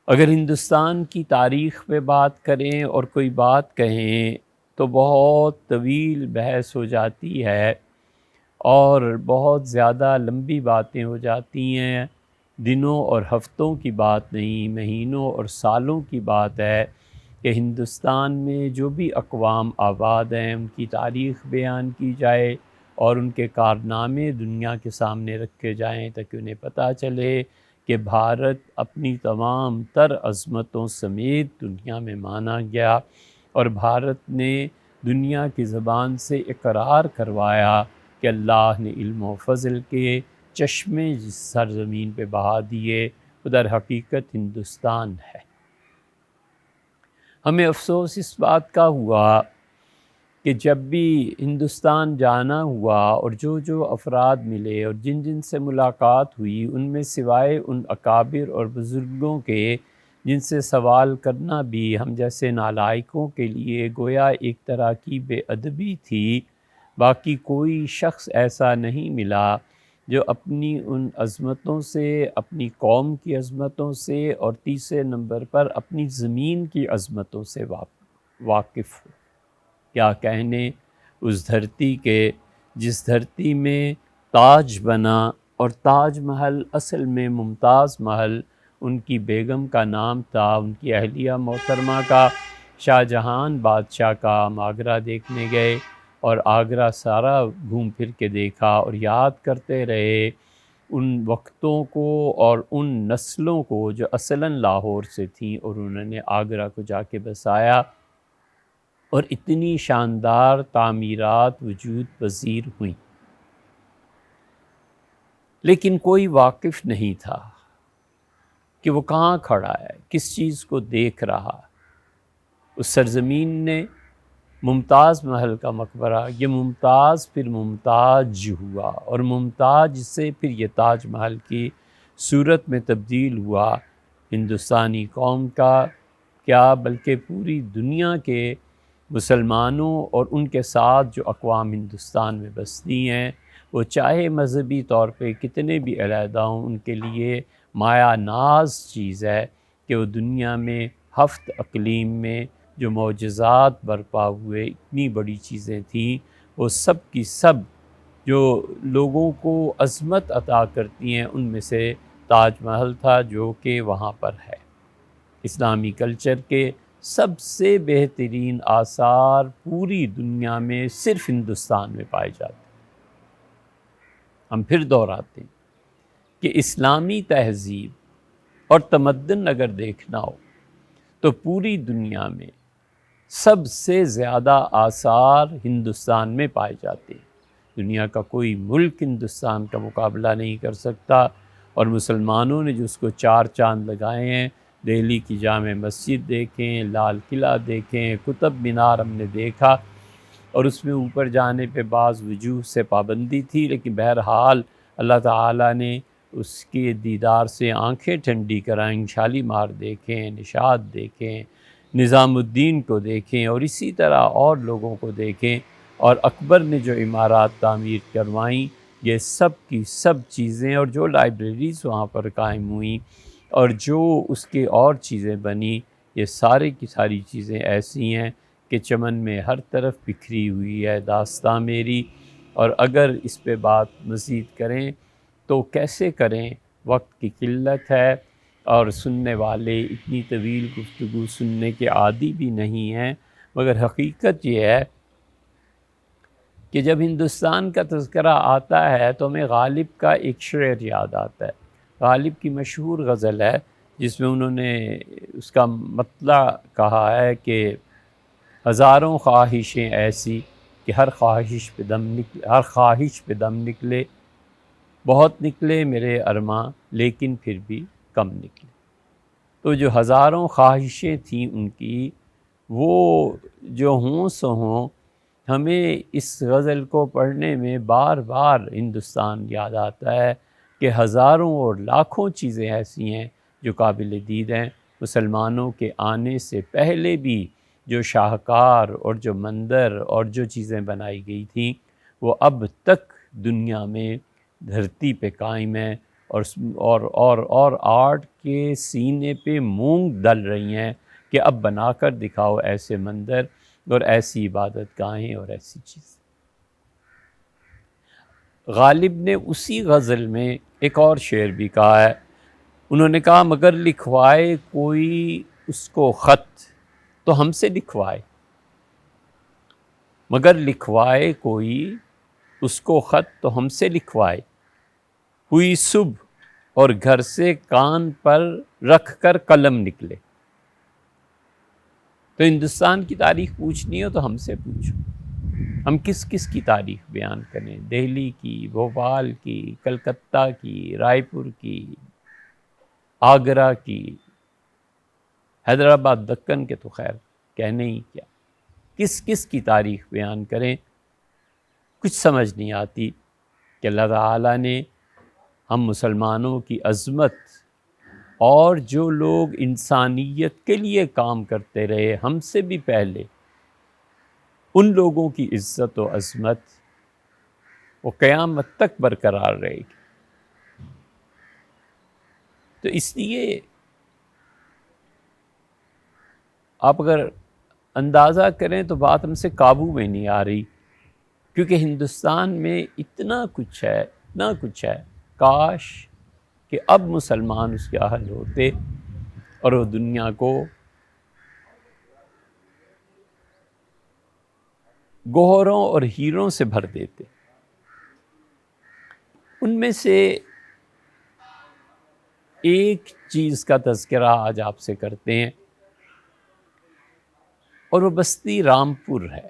اگر ہندوستان کی تاریخ پہ بات کریں اور کوئی بات کہیں تو بہت طویل بحث ہو جاتی ہے اور بہت زیادہ لمبی باتیں ہو جاتی ہیں. دنوں اور ہفتوں کی بات نہیں، مہینوں اور سالوں کی بات ہے کہ ہندوستان میں جو بھی اقوام آباد ہیں ان کی تاریخ بیان کی جائے اور ان کے کارنامے دنیا کے سامنے رکھے جائیں تاکہ انہیں پتہ چلے کہ بھارت اپنی تمام تر عظمتوں سمیت دنیا میں مانا گیا، اور بھارت نے دنیا کی زبان سے اقرار کروایا کہ اللہ نے علم و فضل کے چشمے جس سرزمین پہ بہا دیے وہ در حقیقت ہندوستان ہے. ہمیں افسوس اس بات کا ہوا کہ جب بھی ہندوستان جانا ہوا اور جو افراد ملے اور جن جن سے ملاقات ہوئی، ان میں سوائے ان اکابر اور بزرگوں کے جن سے سوال کرنا بھی ہم جیسے نالائقوں کے لیے گویا ایک طرح کی بے ادبی تھی، باقی کوئی شخص ایسا نہیں ملا جو اپنی ان عظمتوں سے، اپنی قوم کی عظمتوں سے اور تیسرے نمبر پر اپنی زمین کی عظمتوں سے واقف ہو. کیا کہنے اس دھرتی کے جس دھرتی میں تاج بنا، اور تاج محل اصل میں ممتاز محل ان کی بیگم کا نام تھا، ان کی اہلیہ محترمہ کا. شاہ جہان بادشاہ کا ہم آگرہ دیکھنے گئے اور آگرہ سارا گھوم پھر کے دیکھا اور یاد کرتے رہے ان وقتوں کو اور ان نسلوں کو جو اصلاً لاہور سے تھیں اور انہوں نے آگرہ کو جا کے بسایا، اور اتنی شاندار تعمیرات وجود پذیر ہوئیں. لیکن کوئی واقف نہیں تھا کہ وہ کہاں کھڑا ہے، کس چیز کو دیکھ رہا. اس سرزمین نے ممتاز محل کا مقبرہ، یہ ممتاز پھر ممتاز ہوا اور ممتاز سے پھر یہ تاج محل کی صورت میں تبدیل ہوا. ہندوستانی قوم کا کیا بلکہ پوری دنیا کے مسلمانوں اور ان کے ساتھ جو اقوام ہندوستان میں بستی ہیں، وہ چاہے مذہبی طور پہ کتنے بھی علیحدہ ہوں، ان کے لیے مایا ناز چیز ہے کہ وہ دنیا میں 7 اقلیم میں جو معجزات برپا ہوئے، اتنی بڑی چیزیں تھیں، وہ سب کی سب جو لوگوں کو عظمت عطا کرتی ہیں ان میں سے تاج محل تھا، جو کہ وہاں پر ہے. اسلامی کلچر کے سب سے بہترین آثار پوری دنیا میں صرف ہندوستان میں پائے جاتے ہیں. ہم پھر دہراتے ہیں کہ اسلامی تہذیب اور تمدن اگر دیکھنا ہو تو پوری دنیا میں سب سے زیادہ آثار ہندوستان میں پائے جاتے ہیں. دنیا کا کوئی ملک ہندوستان کا مقابلہ نہیں کر سکتا، اور مسلمانوں نے جو اس کو 4 چاند لگائے ہیں، دہلی کی جامع مسجد دیکھیں، لال قلعہ دیکھیں، قطب مینار ہم نے دیکھا، اور اس میں اوپر جانے پہ بعض وجوہ سے پابندی تھی، لیکن بہرحال اللہ تعالیٰ نے اس کے دیدار سے آنکھیں ٹھنڈی کرائیں. شالیمار دیکھیں، نشاط دیکھیں، نظام الدین کو دیکھیں، اور اسی طرح اور لوگوں کو دیکھیں، اور اکبر نے جو عمارات تعمیر کروائیں، یہ سب کی سب چیزیں، اور جو لائبریریز وہاں پر قائم ہوئیں اور جو اس کے اور چیزیں بنی، یہ سارے کی ساری چیزیں ایسی ہیں کہ چمن میں ہر طرف بکھری ہوئی ہے داستاں میری. اور اگر اس پہ بات مزید کریں تو کیسے کریں، وقت کی قلت ہے اور سننے والے اتنی طویل گفتگو سننے کے عادی بھی نہیں ہیں. مگر حقیقت یہ ہے کہ جب ہندوستان کا تذکرہ آتا ہے تو ہمیں غالب کا ایک شعر یاد آتا ہے. غالب کی مشہور غزل ہے جس میں انہوں نے اس کا مطلع کہا ہے کہ ہزاروں خواہشیں ایسی کہ ہر خواہش پہ دم نکلے، بہت نکلے میرے ارماں لیکن پھر بھی کم نکلے. تو جو ہزاروں خواہشیں تھیں ان کی، وہ جو ہوں سو ہوں، ہمیں اس غزل کو پڑھنے میں بار بار ہندوستان یاد آتا ہے کہ ہزاروں اور لاکھوں چیزیں ایسی ہیں جو قابل دید ہیں. مسلمانوں کے آنے سے پہلے بھی جو شاہکار اور جو مندر اور جو چیزیں بنائی گئی تھیں، وہ اب تک دنیا میں دھرتی پہ قائم ہیں. اور آرٹ کے سینے پہ مونگ ڈل رہی ہیں کہ اب بنا کر دکھاؤ ایسے منظر اور ایسی عبادت گاہیں اور ایسی چیز۔ غالب نے اسی غزل میں ایک اور شعر بھی کہا ہے، انہوں نے کہا مگر لکھوائے کوئی اس کو خط تو ہم سے لکھوائے، مگر لکھوائے کوئی اس کو خط تو ہم سے لکھوائے، ہوئی صبح اور گھر سے کان پر رکھ کر قلم نکلے۔ تو ہندوستان کی تاریخ پوچھنی ہو تو ہم سے پوچھو، ہم کس کس کی تاریخ بیان کریں، دہلی کی، بھوپال کی، کلکتہ کی، رائے پور کی، آگرہ کی، حیدرآباد، دکن کے تو خیر کہنے ہی کیا، کس کس کی تاریخ بیان کریں، کچھ سمجھ نہیں آتی کہ اللہ تعالیٰ نے ہم مسلمانوں کی عظمت اور جو لوگ انسانیت کے لیے کام کرتے رہے ہم سے بھی پہلے، ان لوگوں کی عزت و عظمت وہ قیامت تک برقرار رہے گی۔ تو اس لیے آپ اگر اندازہ کریں تو بات ہم سے قابو میں نہیں آ رہی، کیونکہ ہندوستان میں اتنا کچھ ہے، کاش کہ اب مسلمان اس کے اہل ہوتے اور وہ دنیا کو گوہروں اور ہیروں سے بھر دیتے۔ ان میں سے ایک چیز کا تذکرہ آج آپ سے کرتے ہیں، اور وہ بستی رامپور ہے۔